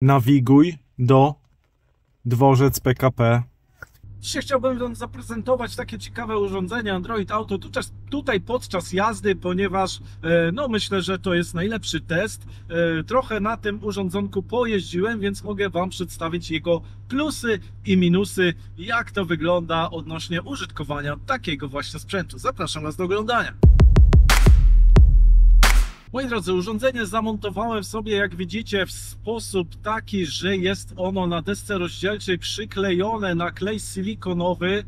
Nawiguj do dworzec PKP. Dzisiaj chciałbym wam zaprezentować takie ciekawe urządzenie Android Auto tutaj podczas jazdy, ponieważ no myślę, że to jest najlepszy test. Trochę na tym urządzonku pojeździłem, więc mogę wam przedstawić jego plusy i minusy, jak to wygląda odnośnie użytkowania takiego właśnie sprzętu. Zapraszam was do oglądania. Moi drodzy, urządzenie zamontowałem sobie, jak widzicie, w sposób taki, że jest ono na desce rozdzielczej przyklejone na klej silikonowy.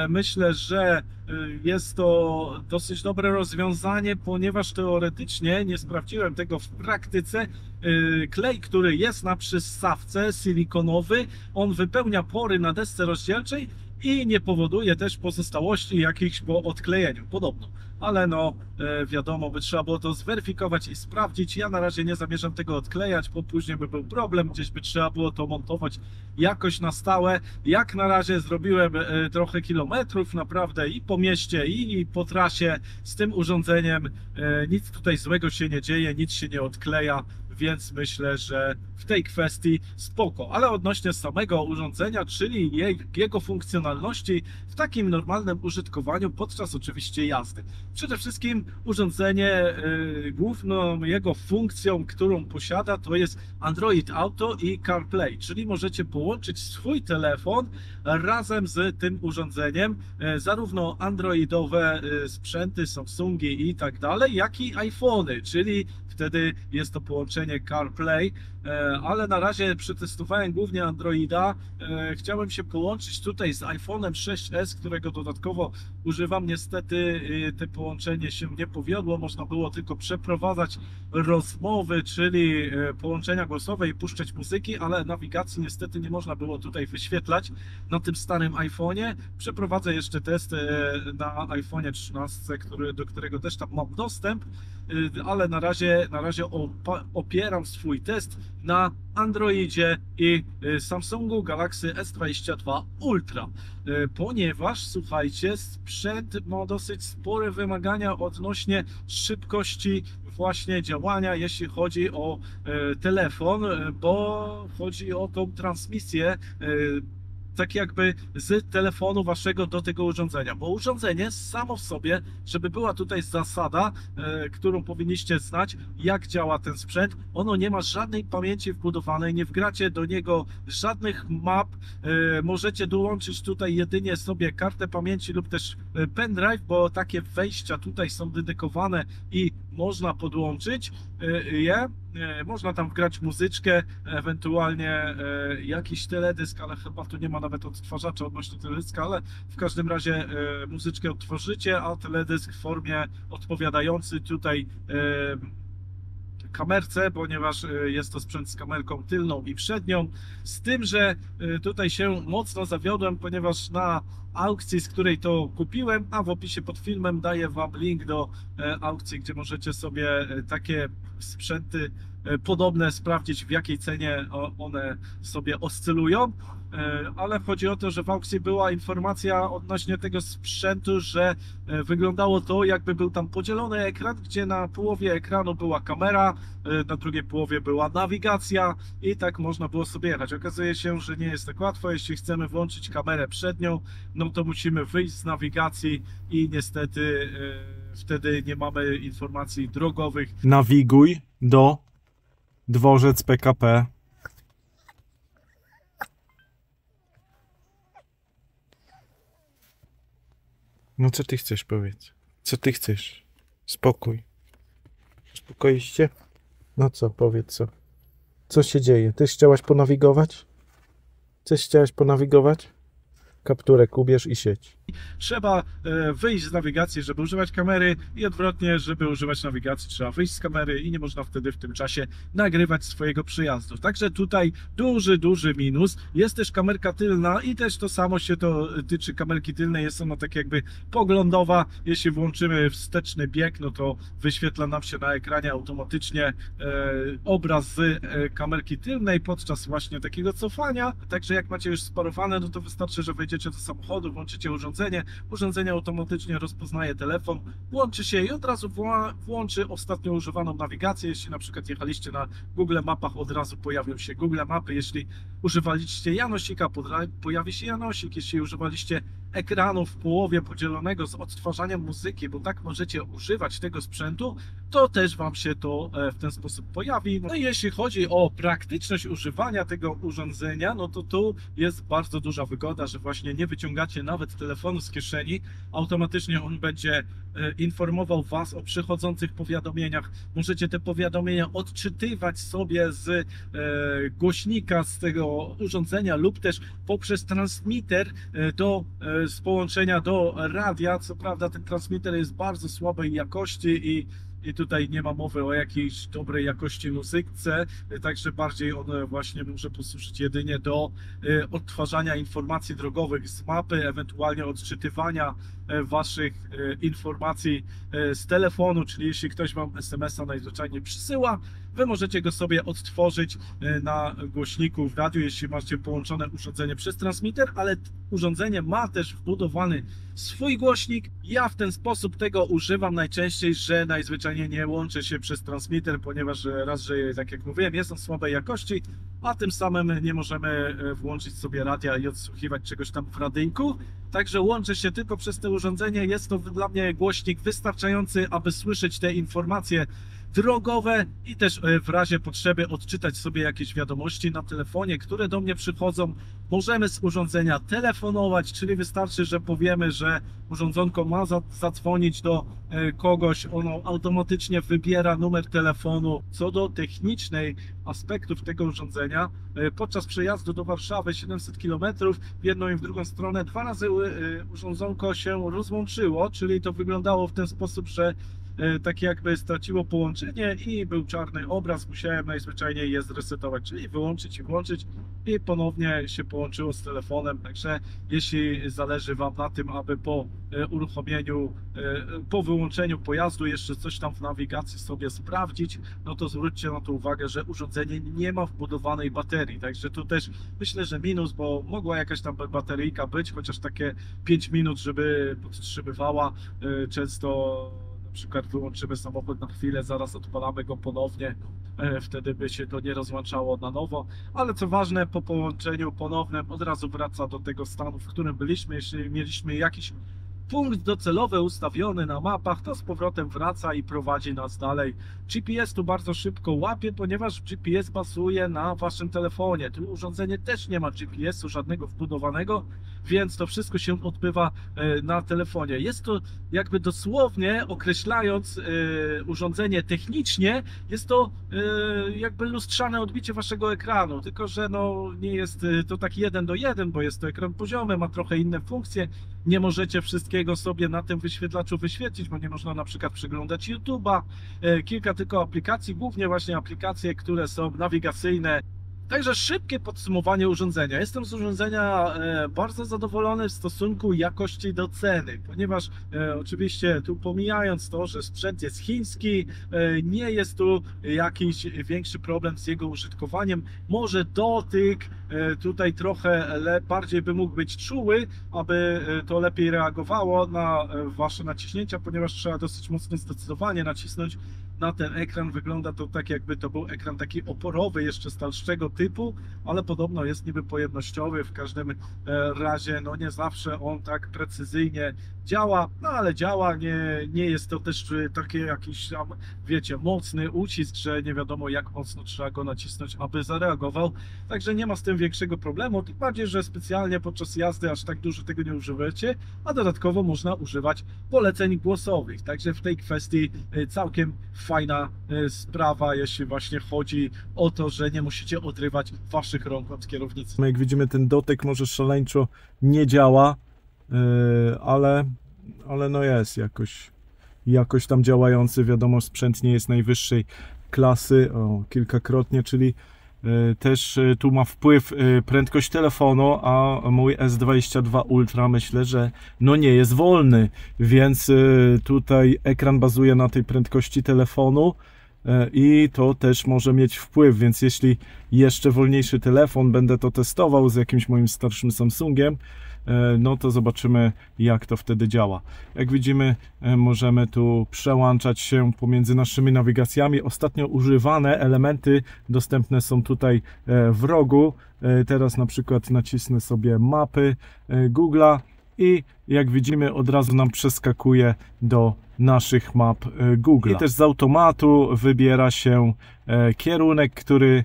Myślę, że jest to dosyć dobre rozwiązanie, ponieważ teoretycznie, nie sprawdziłem tego w praktyce, klej, który jest na przystawce silikonowy, on wypełnia pory na desce rozdzielczej i nie powoduje też pozostałości jakichś po odklejeniu, podobno. Ale no wiadomo, by trzeba było to zweryfikować i sprawdzić. Ja na razie nie zamierzam tego odklejać, bo później by był problem, gdzieś by trzeba było to montować jakoś na stałe. Jak na razie zrobiłem trochę kilometrów naprawdę i po mieście, i po trasie z tym urządzeniem. Nic tutaj złego się nie dzieje, nic się nie odkleja, więc myślę, że w tej kwestii spoko. Ale odnośnie samego urządzenia, czyli jego funkcjonalności w takim normalnym użytkowaniu podczas oczywiście jazdy. Przede wszystkim urządzenie, główną jego funkcją, którą posiada, to jest Android Auto i CarPlay, czyli możecie połączyć swój telefon razem z tym urządzeniem, zarówno androidowe sprzęty, Samsungi i tak dalej, jak i iPhony, czyli wtedy jest to połączenie CarPlay, ale na razie przetestowałem głównie Androida. Chciałem się połączyć tutaj z iPhone'em 6s, którego dodatkowo używam. Niestety to połączenie się nie powiodło, można było tylko przeprowadzać rozmowy, czyli połączenia głosowe i puszczać muzyki, ale nawigacji niestety nie można było tutaj wyświetlać na tym starym iPhone'ie. Przeprowadzę jeszcze test na iPhone'ie 13, do którego też tam mam dostęp, ale na razie opieram swój test na Androidzie i Samsungu Galaxy S22 Ultra, ponieważ słuchajcie, sprzęt ma dosyć spore wymagania odnośnie szybkości właśnie działania, jeśli chodzi o telefon, bo chodzi o tą transmisję tak jakby z telefonu waszego do tego urządzenia, bo urządzenie samo w sobie, żeby była tutaj zasada, którą powinniście znać, jak działa ten sprzęt, ono nie ma żadnej pamięci wbudowanej, nie wgracie do niego żadnych map, możecie dołączyć tutaj jedynie sobie kartę pamięci lub też pendrive, bo takie wejścia tutaj są dedykowane i można podłączyć je. Można tam wgrać muzyczkę, ewentualnie jakiś teledysk, ale chyba tu nie ma nawet odtwarzacza odnośnie teledyska, ale w każdym razie muzyczkę odtworzycie, a teledysk w formie odpowiadający tutaj kamerce, ponieważ jest to sprzęt z kamerką tylną i przednią, z tym, że tutaj się mocno zawiodłem, ponieważ na aukcji, z której to kupiłem, a w opisie pod filmem daję wam link do aukcji, gdzie możecie sobie takie sprzęty podobne sprawdzić, w jakiej cenie one sobie oscylują. Ale chodzi o to, że w aukcji była informacja odnośnie tego sprzętu, że wyglądało to, jakby był tam podzielony ekran, gdzie na połowie ekranu była kamera, na drugiej połowie była nawigacja i tak można było sobie jechać. Okazuje się, że nie jest tak łatwo. Jeśli chcemy włączyć kamerę przednią, no to musimy wyjść z nawigacji i niestety wtedy nie mamy informacji drogowych. Nawiguj do dworzec PKP. No co ty chcesz, powiedz? Co ty chcesz? Spokój. Uspokoisz się? No co, powiedz co? Co się dzieje? Ty chciałaś ponawigować? Coś chciałaś ponawigować? Kapturek ubierz i siedź. Trzeba wyjść z nawigacji, żeby używać kamery i odwrotnie, żeby używać nawigacji trzeba wyjść z kamery i nie można wtedy w tym czasie nagrywać swojego przyjazdu. Także tutaj duży minus. Jest też kamerka tylna i też to samo się to tyczy kamerki tylnej. Jest ona tak jakby poglądowa. Jeśli włączymy wsteczny bieg, no to wyświetla nam się na ekranie automatycznie obraz z kamerki tylnej podczas właśnie takiego cofania. Także jak macie już sparowane, no to wystarczy, że wejdziecie wejdziecie do samochodu, włączycie urządzenie, urządzenie automatycznie rozpoznaje telefon, włączy się i od razu włączy ostatnio używaną nawigację. Jeśli na przykład jechaliście na Google Mapach, od razu pojawią się Google Mapy. Jeśli używaliście Janosika, pojawi się Janosik. Jeśli używaliście ekranu w połowie podzielonego z odtwarzaniem muzyki, bo tak możecie używać tego sprzętu, to też Wam się to w ten sposób pojawi. No i jeśli chodzi o praktyczność używania tego urządzenia, no to tu jest bardzo duża wygoda, że właśnie nie wyciągacie nawet telefonu z kieszeni, automatycznie on będzie informował Was o przychodzących powiadomieniach. Możecie te powiadomienia odczytywać sobie z głośnika, z tego urządzenia lub też poprzez transmitter z połączenia do radia. Co prawda ten transmitter jest bardzo słabej jakości i tutaj nie ma mowy o jakiejś dobrej jakości muzyce, także bardziej on właśnie może posłużyć jedynie do odtwarzania informacji drogowych z mapy, ewentualnie odczytywania Waszych informacji z telefonu, czyli jeśli ktoś Wam SMS-a najzwyczajniej przysyła, Wy możecie go sobie odtworzyć na głośniku w radiu, jeśli macie połączone urządzenie przez transmitter, ale urządzenie ma też wbudowany swój głośnik. Ja w ten sposób tego używam najczęściej, że najzwyczajniej nie łączę się przez transmitter, ponieważ raz, że tak jak mówiłem, jest on słabej jakości, a tym samym nie możemy włączyć sobie radia i odsłuchiwać czegoś tam w radyjku. Także łączę się tylko przez to urządzenie. Jest to dla mnie głośnik wystarczający, aby słyszeć te informacje drogowe i też w razie potrzeby odczytać sobie jakieś wiadomości na telefonie, które do mnie przychodzą. Możemy z urządzenia telefonować, czyli wystarczy, że powiemy, że urządzonko ma zadzwonić do kogoś, ono automatycznie wybiera numer telefonu. Co do technicznej aspektów tego urządzenia, podczas przejazdu do Warszawy 700 km w jedną i w drugą stronę 2 razy urządzonko się rozłączyło, czyli to wyglądało w ten sposób, że tak jakby straciło połączenie i był czarny obraz, musiałem najzwyczajniej je zresetować, czyli wyłączyć i włączyć i ponownie się połączyło z telefonem. Także jeśli zależy Wam na tym, aby po uruchomieniu, po wyłączeniu pojazdu jeszcze coś tam w nawigacji sobie sprawdzić, no to zwróćcie na to uwagę, że urządzenie nie ma wbudowanej baterii, także tu też myślę, że minus, bo mogła jakaś tam bateryjka być, chociaż takie 5 minut, żeby podtrzymywała. Często na przykład wyłączymy samochód na chwilę, zaraz odpalamy go ponownie, wtedy by się to nie rozłączało na nowo, ale co ważne, po połączeniu ponownym od razu wraca do tego stanu, w którym byliśmy. Jeśli mieliśmy jakiś punkt docelowy ustawiony na mapach, to z powrotem wraca i prowadzi nas dalej. GPS tu bardzo szybko łapie, ponieważ GPS bazuje na Waszym telefonie. Tu urządzenie też nie ma GPS-u żadnego wbudowanego, więc to wszystko się odbywa na telefonie. Jest to jakby dosłownie określając urządzenie technicznie, jest to jakby lustrzane odbicie Waszego ekranu, tylko że no, nie jest to tak 1 do 1, bo jest to ekran poziomy, ma trochę inne funkcje. Nie możecie wszystkiego sobie na tym wyświetlaczu wyświetlić, bo nie można na przykład przeglądać YouTube'a. Kilka tylko aplikacji, głównie właśnie aplikacje, które są nawigacyjne. Także szybkie podsumowanie urządzenia. Jestem z urządzenia bardzo zadowolony w stosunku jakości do ceny, ponieważ oczywiście tu pomijając to, że sprzęt jest chiński, nie jest tu jakiś większy problem z jego użytkowaniem. Może dotyk tutaj trochę bardziej by mógł być czuły, aby to lepiej reagowało na Wasze naciśnięcia, ponieważ trzeba dosyć mocno zdecydowanie nacisnąć na ten ekran. Wygląda to tak, jakby to był ekran taki oporowy, jeszcze starszego typu, ale podobno jest niby pojemnościowy. W każdym razie no nie zawsze on tak precyzyjnie działa, no ale działa, nie jest to też taki jakiś tam, wiecie, mocny ucisk, że nie wiadomo jak mocno trzeba go nacisnąć, aby zareagował. Także nie ma z tym większego problemu, tym bardziej, że specjalnie podczas jazdy aż tak dużo tego nie używacie, a dodatkowo można używać poleceń głosowych. Także w tej kwestii całkiem fajna sprawa, jeśli właśnie chodzi o to, że nie musicie odrywać Waszych rąk od kierownicy. Jak widzimy, ten dotyk może szaleńczo nie działa, ale no jest jakoś tam działający. Wiadomo, sprzęt nie jest najwyższej klasy, kilkakrotnie, czyli też tu ma wpływ prędkość telefonu, a mój S22 Ultra myślę, że no nie jest wolny, więc tutaj ekran bazuje na tej prędkości telefonu. i to też może mieć wpływ, więc jeśli jeszcze wolniejszy telefon, będę to testował z jakimś moim starszym Samsungiem, no to zobaczymy, jak to wtedy działa. Jak widzimy, możemy tu przełączać się pomiędzy naszymi nawigacjami. Ostatnio używane elementy dostępne są tutaj w rogu. Teraz na przykład nacisnę sobie mapy Google'a i jak widzimy, od razu nam przeskakuje do naszych map Google. I też z automatu wybiera się kierunek, który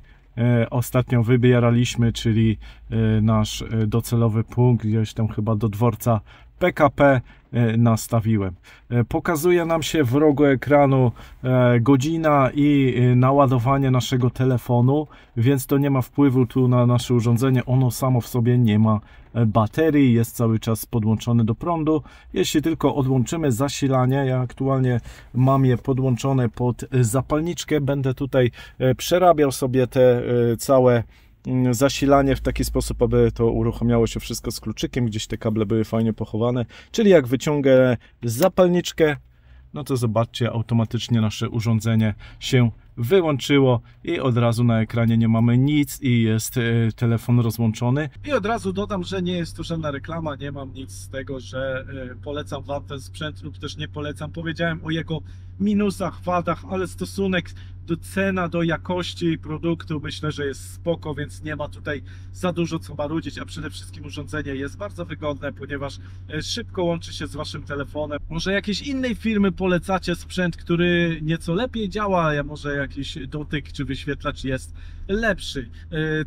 ostatnio wybieraliśmy, czyli nasz docelowy punkt, gdzieś tam chyba do dworca PKP nastawiłem. Pokazuje nam się w rogu ekranu godzina i naładowanie naszego telefonu, więc to nie ma wpływu tu na nasze urządzenie. Ono samo w sobie nie ma baterii, jest cały czas podłączony do prądu. Jeśli tylko odłączymy zasilanie, ja aktualnie mam je podłączone pod zapalniczkę, będę tutaj przerabiał sobie te całe zasilanie w taki sposób, aby to uruchamiało się wszystko z kluczykiem, gdzieś te kable były fajnie pochowane, czyli jak wyciągę zapalniczkę, no to zobaczcie, automatycznie nasze urządzenie się wyłączyło i od razu na ekranie nie mamy nic i jest telefon rozłączony. I od razu dodam, że nie jest to żadna reklama, nie mam nic z tego, że polecam Wam ten sprzęt lub też nie polecam. Powiedziałem o jego minusach, wadach, ale stosunek do cena, do jakości produktu myślę, że jest spoko, więc nie ma tutaj za dużo co marudzić, a przede wszystkim urządzenie jest bardzo wygodne, ponieważ szybko łączy się z Waszym telefonem. Może jakiejś innej firmy polecacie sprzęt, który nieco lepiej działa, a może jakiś dotyk czy wyświetlacz jest lepszy.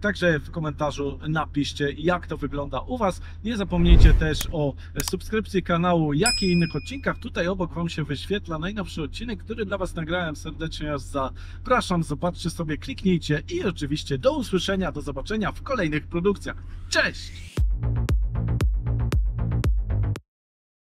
Także w komentarzu napiszcie, jak to wygląda u Was. Nie zapomnijcie też o subskrypcji kanału, jak i innych odcinkach. Tutaj obok Wam się wyświetla najnowszy odcinek, który dla Was nagrałem. Serdecznie Was zapraszam, zobaczcie sobie, kliknijcie i oczywiście do usłyszenia, do zobaczenia w kolejnych produkcjach. Cześć!